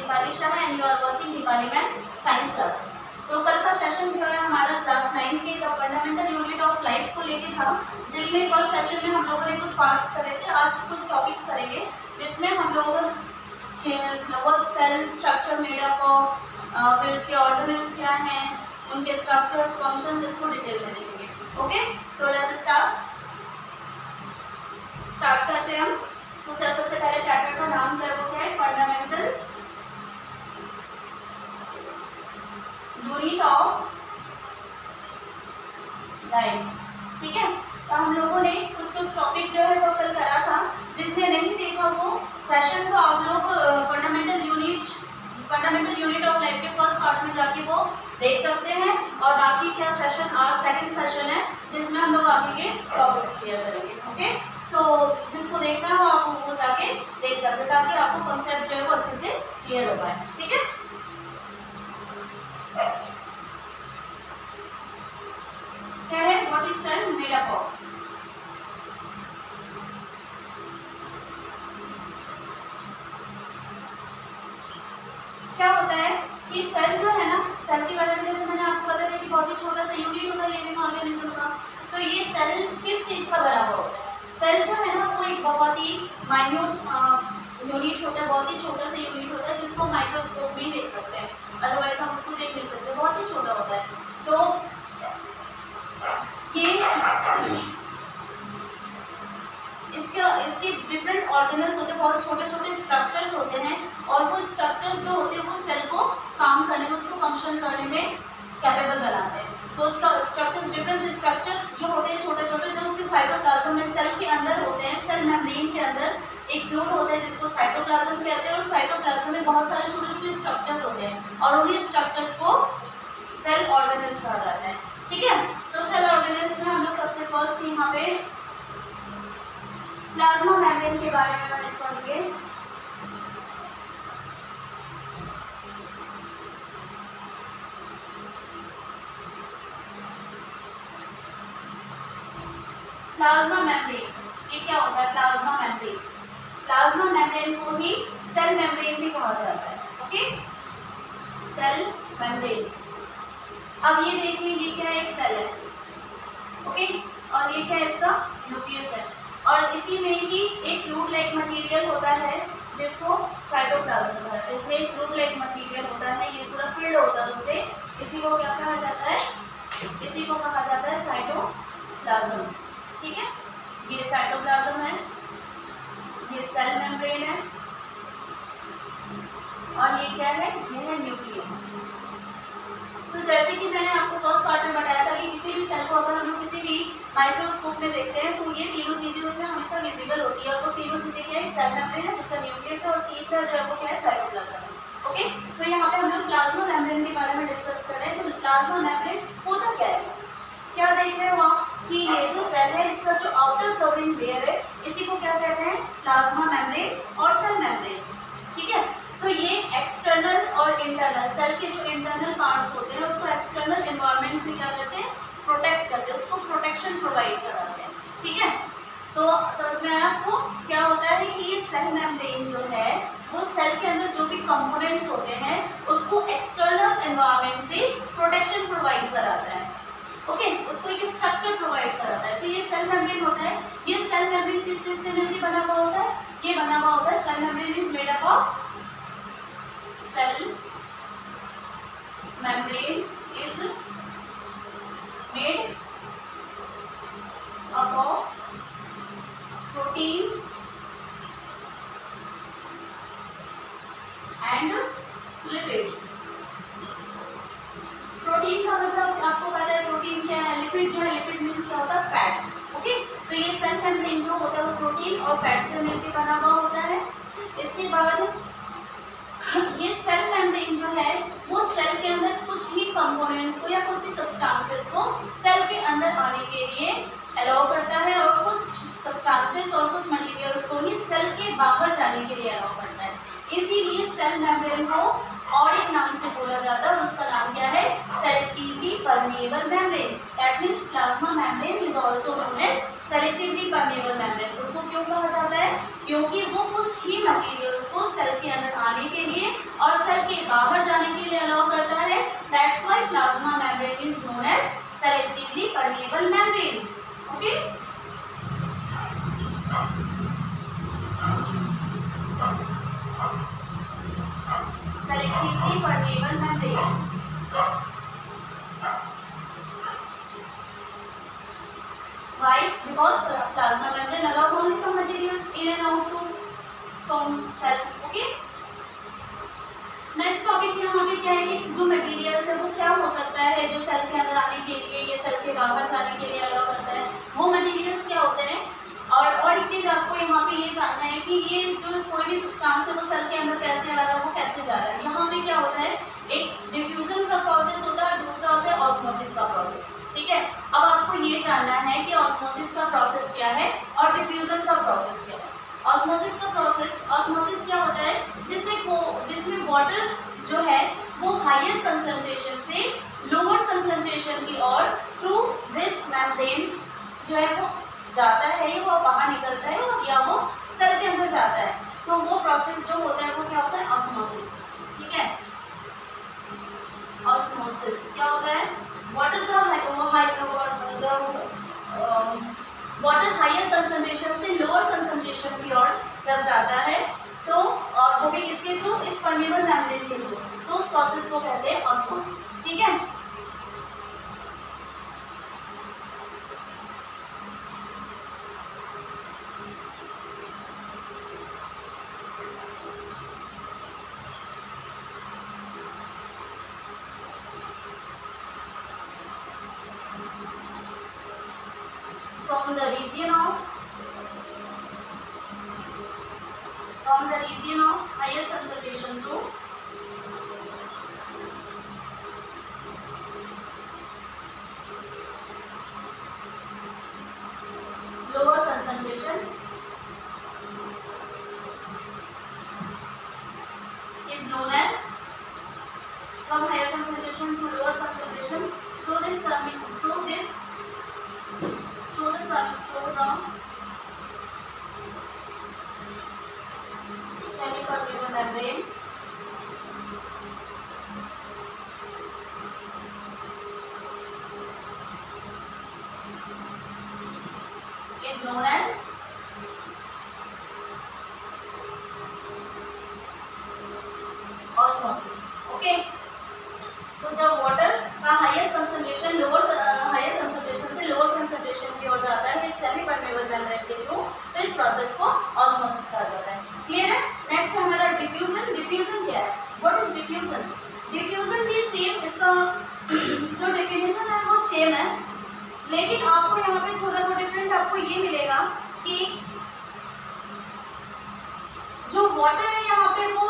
Deepali Shah and you are watching Deepali ma'am science classes. तो कल का सेशन जो है हमारा क्लास 9 के the fundamental unit of life को लेके था, जिसमें फर्स्ट सेशन में हम लोगों ने कुछ पार्ट्स करे थे। आज कुछ टॉपिक्स करेंगे जिसमें हम लोग cell structure made up of, फिर उसके ऑर्गेनल्स क्या हैं, उनके स्ट्रक्चर्स फंक्शंस, इसको डिटेल में देखेंगे। ओके, तो लेट्स स्टार्ट करते हैं हम। तो सबसे पहले चैप्टर का नाम जो है वो क्या है, फंडामेंटल यूनिट ऑफ लाइफ। ठीक है, तो हम लोगों ने कुछ टॉपिक जो है वो कल करा था। जिसने नहीं देखा वो सेशन को आप लोग फंडामेंटल यूनिट ऑफ लाइफ के फर्स्ट पार्ट में जाके वो देख सकते हैं। और बाकी क्या सेशन, आज सेकंड सेशन है जिसमें हम लोग आगे के टॉपिक्स क्लियर करेंगे। ओके, तो जिसको देखना हो आप वो जाके देख सकते हैं ताकि आपको कॉन्सेप्ट जो है वो अच्छे से क्लियर हो पाए। ठीक है, क्या है, what is cell made up of. क्या होता है कि सेल जो है ना, सेल के बारे में जैसे मैंने आपको बताया कि बहुत ही छोटा सा यूनिट होता है लिविंग ऑर्गेनिज्म का। तो ये सेल किस चीज का बना हुआ होता है? सेल जो है ना वो एक बहुत ही माइन्यूट यूनिट होता है, बहुत ही छोटा सा यूनिट होता है जिसको माइक्रोस्कोप में देख सकते हैं, अदरवाइज हम उसको देख नहीं सकते, बहुत ही छोटा होता है। तो ये इसके डिफरेंट ऑर्गेनल्स होते हैं, बहुत छोटे छोटे स्ट्रक्चर्स होते हैं, और वो स्ट्रक्चर्स जो होते हैं वो सेल को काम करने में, उसको फंक्शन करने में कैपेबल बनाते हैं। तो उसका स्ट्रक्चर्स, डिफरेंट स्ट्रक्चर्स जो होते हैं छोटे छोटे, जो उसके साइटोप्लाज्म में सेल के अंदर होते हैं। सेल मेम्ब्रेन के अंदर एक फ्लूइड होता है जिसको साइटोप्लाज्म कहते हैं, और साइटोप्लाज्म में बहुत सारे छोटे छोटे स्ट्रक्चर्स होते हैं और उन्हीं स्ट्रक्चर्स को सेल ऑर्गेनल्स कहा जाता है। ठीक है, तो सेल ऑर्गेनल्स में हम लोग सबसे फर्स्ट यहाँ पे प्लाज्मा मेम्ब्रेन के बारे में पढ़ेंगे। प्लाज्मा मेम्ब्रेन, ये क्या होता है प्लाज्मा मेम्ब्रेन? प्लाज्मा मेम्ब्रेन को ही सेल मेम्ब्रेन भी कहा जाता है। Okay, cell membrane. अब ये देखिए, ये क्या है, एक सेल है। ओके, और ये क्या है, इसका न्यूक्लियस है, और इसी में ही एक फ्लूइड लाइक मटेरियल होता है जिसको साइटोप्लाज्म कहते हैं। इसमें एक फ्लूइड लाइक मटेरियल होता है, ये पूरा फिल्ड होता है उससे। इसी को क्या कहा जाता है? इसी को कहा जाता है साइटोप्लाज्म। ठीक है, ये साइटोप्लाज्म है, ये सेल मेम्ब्रेन है, और ये क्या है, ये है न्यूक्लियस। तो जैसे कि मैंने आपको फर्स्ट पार्ट में बताया था कि किसी भी सेल को अगर हम लोग किसी भी माइक्रोस्कोप में देखते हैं तो ये तीनों चीजें उसमें हमेशा विजिबल होती है, और वो तीनों चीजें क्या है, सेल मेम्ब्रेन है, दूसरा न्यूक्लियस है, और तीसरा जो है वो क्या है, साइटोप्लाज्म है। ओके, तो यहाँ पे हम लोग प्लाज्मा मेम्ब्रेन के बारे में डिस्कस कर रहे हैं। तो प्लाज्मा मेम्ब्रेन होता क्या है, क्या देख रहे हो आप कि ये जो सेल है इसका जो आउटर कवरिंग लेयर है इसी को क्या कहते हैं, प्लाज्मा मेम्ब्रेन और सेल मेम्ब्रेन। ठीक है, तो ये एक्सटर्नल और इंटरनल, सेल के जो इंटरनल पार्ट्स होते हैं उसको एक्सटर्नल एनवायरनमेंट से क्या करते हैं, प्रोटेक्ट करते हैं, उसको प्रोटेक्शन प्रोवाइड कराते हैं। ठीक है, तो समझ में आया आपको? क्या होता है कि ये सेल मेम्ब्रेन जो है वो सेल के अंदर जो भी कंपोनेंट्स होते हैं उसको एक्सटर्नल एनवायरनमेंट से प्रोटेक्शन प्रोवाइड कराता है। ओके, उसको एक स्ट्रक्चर प्रोवाइड कराता है। तो ये सेल मेम्ब्रेन होता है। ये सेल मेम्ब्रेन किस चीज से मिलकर बना हुआ होता है? ये बना हुआ होता है, cell membrane is made up of, cell membrane is made up of proteins and lipids. Protein का मतलब आपको पता है प्रोटीन क्या है, लिपिड जो है, लिपिड मीन्स क्या होता है, फैट्स। ओके, तो ये सेल मेम्ब्रेन जो होता है वो प्रोटीन और फैट से मिलकर बना हुआ होता है। इसके बाद ये सेल मेम्ब्रेन जो है वो सेल के अंदर कुछ ही कंपोनेंट्स को या कुछ ही सब्सटेंसेस को सेल के अंदर आने के लिए अलाउ करता है, और कुछ सब्सटेंसेस और कुछ मटेरियल्स को ही सेल के बाहर जाने के लिए अलाउ करता है। इसीलिए सेल मेम्ब्रेन को और एक नाम से बोला जाता है, उसका नाम क्या है, selectively permeable membrane. That means plasma membrane is also known as selectively permeable membrane. उसको क्यों कहा जाता है? क्योंकि वो कुछ ही मटेरियल्स को सेल के अंदर आने के लिए और semi permeable membrane. Why? Because plasma membrane allows only some materials in and out to from cell. Okay. Next topic यहाँ पे क्या है कि जो मटेरियल्स है वो क्या हो सकता है जो सेल के अंदर आने के लिए या सेल के बाहर जाने के लिए अलाउ करता है, वो मटेरियल्स क्या होते हैं। और एक चीज आपको यहाँ पे ये जानना है कि ये जो कोई भी सब्सटेंस है वो सेल के अंदर कैसे आ रहा है, वो कैसे जा रहा है। यहाँ पे क्या होता है, एक डिफ्यूजन का प्रोसेस होता है, दूसरा होता है ऑस्मोसिस का प्रोसेस। ठीक है, अब आपको ये जानना है कि ऑस्मोसिस का प्रोसेस क्या है और डिफ्यूजन का प्रोसेस क्या है। ऑस्मोसिस का प्रोसेस, ऑस्मोसिस क्या होता है, जिसमें वाटर जो है वो हायर कंसंट्रेशन से लोअर कंसंट्रेशन की ओर थ्रू दिस मेम्ब्रेन जो है वो जाता है, या वो बाहर निकलता है या वो सेल के अंदर जाता है। तो वो प्रोसेस जो होता है वो क्या होता है, ऑस्मोसिस। ठीक है, ऑस्मोसिस क्या होता है, वाटर का वाटर हायर कंसंट्रेशन से लोअर कंसंट्रेशन की ओर जब जाता है तो और वो भी किसके थ्रू, इस परमेबल मेम्ब्रेन के थ्रू, तो उस प्रोसेस को कहते हैं ऑस्मोसिस। ठीक है, from the region of higher concentration to lower concentration is known as, from higher concentration to lower concentration through the semi-permeable membrane is known as osmosis. Okay, तो जब वाटर का हायर कंसंट्रेशन हायर कंसंट्रेशन से lower concentration की ओर जाता है semi permeable membrane के through, तो इस प्रोसेस को ऑस्मोसिस कहा जाता है। क्लियर है। नेक्स्ट हमारा डिफ्यूजन। डिफ्यूजन क्या है, व्हाट इज डिफ्यूजन। डिफ्यूजन भी सेम, इसका जो डेफिनेशन है वो सेम है, लेकिन आपको यहाँ पे थोड़ा सा डिफरेंट आपको ये मिलेगा कि जो वाटर है यहाँ पे वो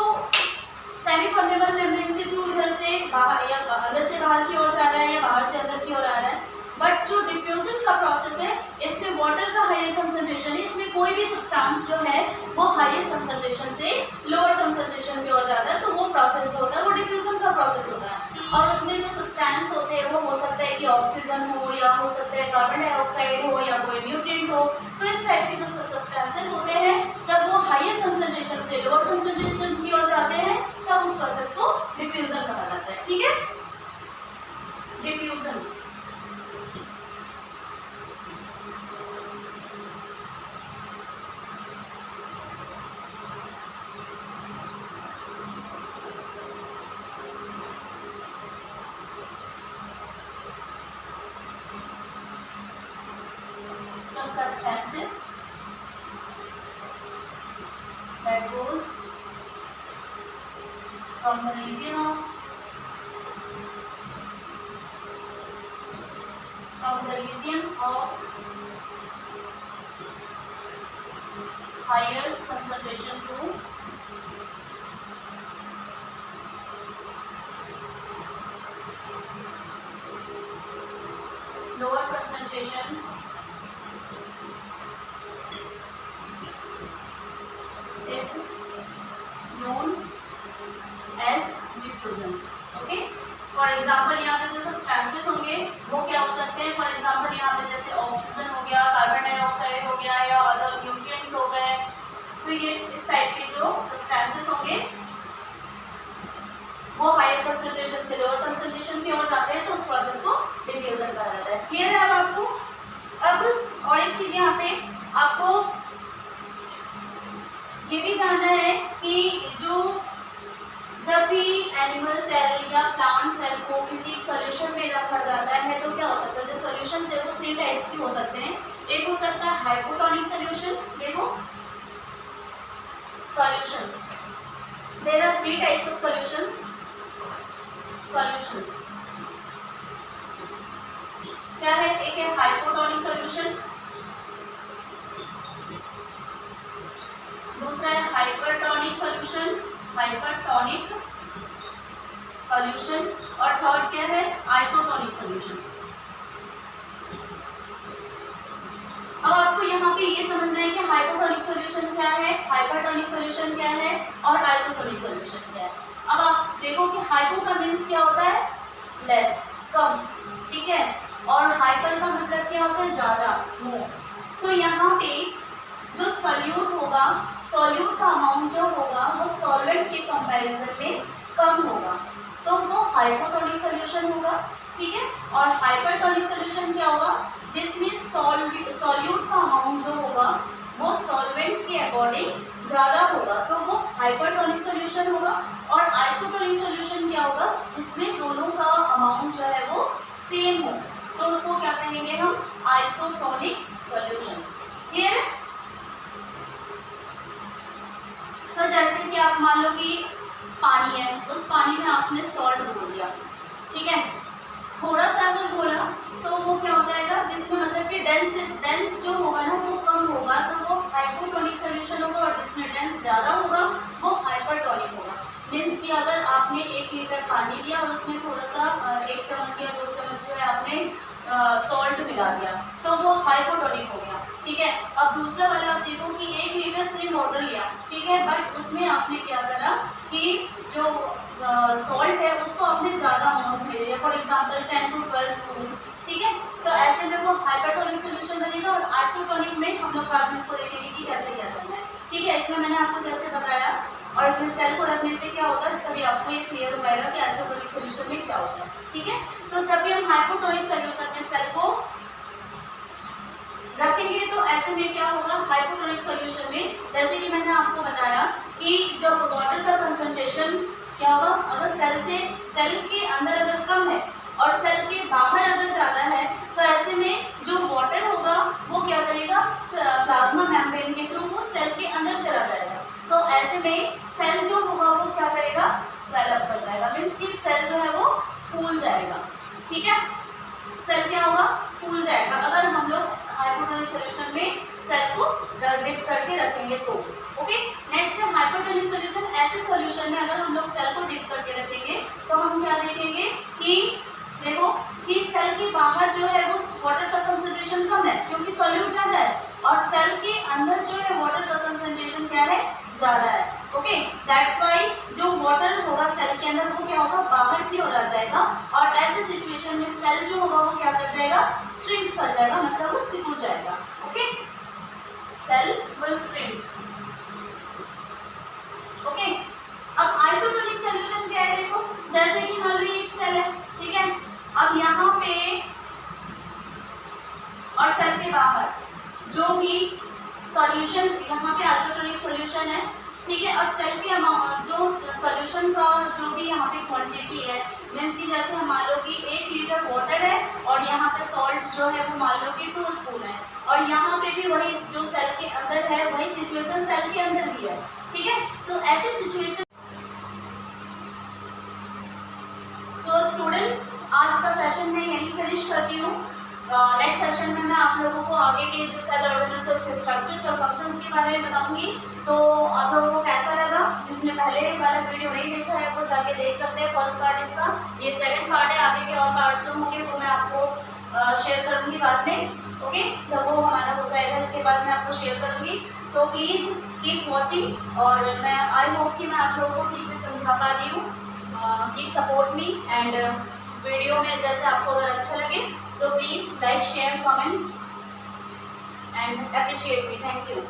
सेमी परमेबल मेम्ब्रेन के थ्रू इधर से बाहर या अंदर से बाहर की ओर जा रहा है या बाहर से अंदर की ओर आ रहा है। बट जो डिफ्यूजन का प्रोसेस है इसमें वाटर का हायर कंसंट्रेशन है, इसमें कोई भी सब्सटेंस जो है वो हायर कंसंट्रेशन से लोअर कंसंट्रेशन की ओर जाता है, तो वो प्रोसेस होता है वो डिफ्यूजन का प्रोसेस होता है। और उसमें जो सब्सटेंस होते हैं वो हो सकता है कि ऑक्सीजन हो या हो सकता है कार्बन डाइऑक्साइड हो या कोई न्यूट्रिएंट हो। तो इस टाइप के जो सब्सटेंसेस होते हैं जब वो हायर कंसंट्रेशन से लोअर कंसंट्रेशन की ओर जाते हैं तब उस प्रोसेस को डिफ्यूजन कहा जाता है। ठीक है, diffusion. Substances that goes from the region of higher concentration to lower concentration is known as diffusion. Okay, for example यहाँ पे जो सब्सटेंसेस होंगे वो क्या हो सकते हैं, फॉर एग्जाम्पल यहाँ पे जैसे ऑक्सीजन हो गया, कार्बन डाइऑक्साइड हो गया या अदर न्यूट्रिएंट्स हो गए। तो ये इस टाइप के जो सब्सटेंसेस होंगे वो हायर कंसंट्रेशन से लोअर कंसंट्रेशन की ओर जाते हैं, तो उस प्रोसेस को डिफ्यूजन कहा जाता है। क्लियर है अब आपको। अब और एक चीज यहाँ पे आपको ये भी जानना है कि जो जब भी एनिमल्स hypotonic solution. देखो solutions. There are three types of solutions. Solutions. क्या है? एक है hypotonic solution, दूसरा है hypertonic solution, hypertonic solution, और थर्ड क्या है? isotonic solution. अब आपको यहाँ पे ये समझना है कि हाइपोटोनिक सॉल्यूशन क्या है, हाइपरटोनिक सॉल्यूशन क्या है और आइसोटोनिक सॉल्यूशन क्या है. अब आप देखो कि हाइपो का मीन्स क्या होता है? लेस, कम, ठीक है, और हाइपर का मतलब क्या होता है? ज्यादा, मोर. तो यहाँ पे जो सॉल्यूट होगा, सॉल्यूट का अमाउंट जो होगा वो सॉल्वेंट के कंपैरिजन में कम होगा, तो वो हाइपोटोनिक सॉल्यूशन होगा, ठीक है. और हाइपरटोनिक सॉल्यूशन क्या होगा? जिसमें सॉल्यूट का अमाउंट जो होगा वो सॉल्वेंट के अकॉर्डिंग ज्यादा होगा, तो वो हाइपरटोनिक सॉल्यूशन होगा. और आइसोटोनिक सॉल्यूशन क्या होगा? जिसमें दोनों का अमाउंट जो है वो सेम हो, तो उसको क्या कहेंगे हम? Isotonic solution. क्लियर है? तो जैसे कि आप मान लो कि पानी है, उस पानी में आपने सॉल्ट घोल दिया, ठीक है, थोड़ा सा अगर घोला तो वो क्या हो जाएगा? जिसमें मतलब कि डेंस जो होगा ना वो कम होगा, तो वो हाइपोटोनिक सॉल्यूशन होगा, और जिसमें डेंस ज़्यादा होगा वो हाइपरटोनिक होगा. मीन्स कि अगर आपने 1 लीटर पानी लिया और उसमें थोड़ा सा 1 चम्मच या 2 चम्मच जो है आपने सॉल्ट मिला दिया, तो वो हाइपोटोनिक हो गया, ठीक है. अब दूसरा वाला आप देखो कि 1 लीटर सेम वाटर लिया, ठीक है, बट उसमें आपने क्या करा कि जो सॉल्ट है उसको आपने ज़्यादा अमाउंट में लिया, फॉर एग्जाम्पल 10 to 12 स्पून, ठीक है. तो ऐसे में वो हाइपरटोनिक सॉल्यूशन बनेगा. और आइसोटोनिक में हम लोग बाद में इसको देखेंगे कि कैसे क्या करना है, ठीक है. इसमें मैंने आपको जैसे बताया, और इसमें सेल को रखने से क्या होता है, तभी आपको ये क्लियर हो पाएगा कि आइसोटोनिक सॉल्यूशन में क्या होता है, ठीक है. तो जब भी हम हाइपोटोनिक सॉल्यूशन में सेल को रखेंगे तो ऐसे में क्या होगा? हाइपोटोनिक सॉल्यूशन में जैसे कि मैंने आपको बताया कि जब वाटर का कंसंट्रेशन क्या होगा, अगर सेल के अंदर अगर कम है और सेल के बाहर अगर ज़्यादा है, तो ऐसे में जो वाटर होगा वो क्या करेगा? प्लाज्मा मेम्ब्रेन के थ्रू वो सेल के अंदर चला जाएगा. तो ऐसे में सेल जो होगा वो क्या करेगा? स्वेल अप कर जाएगा. मीन्स कि सेल जो है वो फूल जाएगा, ठीक है. सेल क्या होगा? फूल जाएगा अगर हम लोग हाइपोटोनिक सॉल्यूशन में सेल को डिप करके रखेंगे तो. ओके. नेक्स्ट है हाइपोटोनिक सॉल्यूशन. ऐसे सॉल्यूशन में अगर हम लोग सेल को डिप करके रखेंगे तो हम क्या देखेंगे कि देखो कि सेल के बाहर जो है वो वाटर का कंसंट्रेशन कम है क्योंकि सॉल्यूट ज़्यादा है, और सेल के अंदर जो है वाटर का कंसंट्रेशन क्या है? ज़्यादा है. ओके. दैट्स वाई जो वाटर होगा सेल के अंदर वो क्या होगा? बाहर की ओर आ जाएगा, और ऐसे सिचुएशन में सेल जो होगा वो क्या कर जाएगा? श्रिंक कर जाएगा, मतलब वो सिकुड़ जाएगा. Okay. Cell will shrink. Okay. अब आइसोटोनिक सॉल्यूशन क्या है? देखो जैसे कि मान लीजिए एक सेल है, ठीक है. अब यहाँ पे और सेल के बाहर जो भी सॉल्यूशन, यहाँ पे आइसोटोनिक सॉल्यूशन है, ठीक है. अब सेल के जो सॉल्यूशन का जो भी यहाँ पे क्वांटिटी है, मीन्स कि जैसे हम मान लो कि 1 लीटर वाटर है और यहाँ पे सॉल्ट जो है वो मान लो कि 2 स्पून है, और यहाँ पे भी वही जो सेल के अंदर है वही सिचुएशन सेल के अंदर भी है, ठीक है. तो ऐसे सिचुएशन. सो स्टूडेंट्स, आज का सेशन मैं यहीं फिनिश करती हूँ. नेक्स्ट सेशन में मैं आप लोगों को आगे के जो सेल ऑर्गेनेल्स और उसके स्ट्रक्चर्स और फंक्शंस के बारे में बताऊंगी. तो आप लोगों को कैसा लगा? जिसने पहले वाला वीडियो नहीं देखा है वो जाके देख सकते हैं. फर्स्ट पार्ट इसका, ये सेकंड पार्ट है. आगे के और पार्ट्स जो होंगे वो मैं आपको शेयर करूँगी बाद में. ओके. जब वो हमारा हो जाएगा इसके बाद मैं आपको शेयर करूँगी. तो प्लीज़ कीप वॉचिंग, और मैं आई होप कि मैं आप लोगों को ठीक से समझा पा रही हूँ. Keep support me, and video में जैसे आपको अगर अच्छा लगे तो please like, share, comment and appreciate me. Thank you.